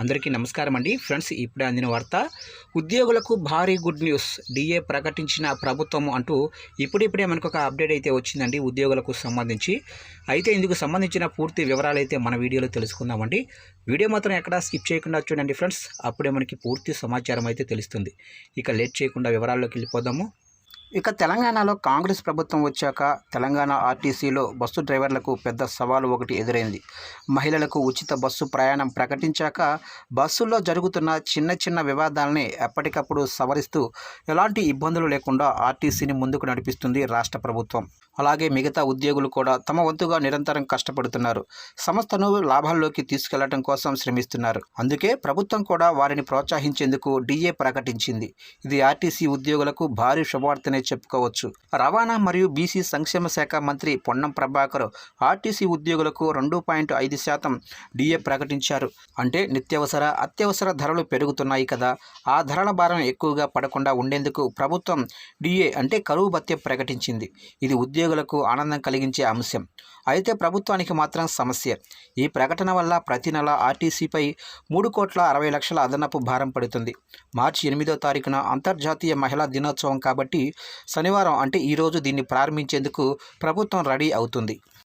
అందరికీ నమస్కారం అండి ఫ్రెండ్స్. ఇప్పుడే అందిన వార్త, ఉద్యోగులకు భారీ గుడ్ న్యూస్. డిఏ ప్రకటించిన ప్రభుత్వం అంటూ ఇప్పుడిప్పుడే మనకు ఒక అప్డేట్ అయితే వచ్చిందండి ఉద్యోగులకు సంబంధించి. అయితే ఇందుకు సంబంధించిన పూర్తి వివరాలు అయితే మన వీడియోలో తెలుసుకుందామండి. వీడియో మాత్రం ఎక్కడా స్కిప్ చేయకుండా చూడండి ఫ్రెండ్స్, అప్పుడే మనకి పూర్తి సమాచారం అయితే తెలుస్తుంది. ఇక లేట్ చేయకుండా వివరాల్లోకి వెళ్ళిపోదాము. ఇక తెలంగాణలో కాంగ్రెస్ ప్రభుత్వం వచ్చాక తెలంగాణ ఆర్టీసీలో బస్సు డ్రైవర్లకు పెద్ద సవాలు ఒకటి ఎదురైంది. మహిళలకు ఉచిత బస్సు ప్రయాణం ప్రకటించాక బస్సుల్లో జరుగుతున్న చిన్న చిన్న వివాదాలని ఎప్పటికప్పుడు సవరిస్తూ ఎలాంటి ఇబ్బందులు లేకుండా ఆర్టీసీని ముందుకు నడిపిస్తుంది రాష్ట్ర ప్రభుత్వం. అలాగే మిగతా ఉద్యోగులు కూడా తమ వంతుగా నిరంతరం కష్టపడుతున్నారు. సంస్థను లాభాల్లోకి తీసుకెళ్లడం కోసం శ్రమిస్తున్నారు. అందుకే ప్రభుత్వం కూడా వారిని ప్రోత్సహించేందుకు డిఏ ప్రకటించింది. ఇది ఆర్టీసీ ఉద్యోగులకు భారీ శుభవార్తనే చెప్పుకోవచ్చు. రవాణా మరియు బీసీ సంక్షేమ శాఖ మంత్రి పొన్నం ప్రభాకర్ ఆర్టీసీ ఉద్యోగులకు 2.5% డిఏ ప్రకటించారు. అంటే నిత్యావసర అత్యవసర ధరలు పెరుగుతున్నాయి కదా, ఆ ధరల భారం ఎక్కువగా పడకుండా ఉండేందుకు ప్రభుత్వం డిఏ అంటే కరువు భత్యం ప్రకటించింది. ఇది ఉద్యోగులకు ఆనందం కలిగించే అంశం. అయితే ప్రభుత్వానికి మాత్రం సమస్య. ఈ ప్రకటన వల్ల ప్రతి నెల ఆర్టీసీపై 3,60,00,000 అదనపు భారం పడుతుంది. మార్చి 8వ తారీఖున అంతర్జాతీయ మహిళా దినోత్సవం కాబట్టి శనివారం అంటే ఈరోజు దీన్ని ప్రారంభించేందుకు ప్రభుత్వం రెడీ అవుతుంది.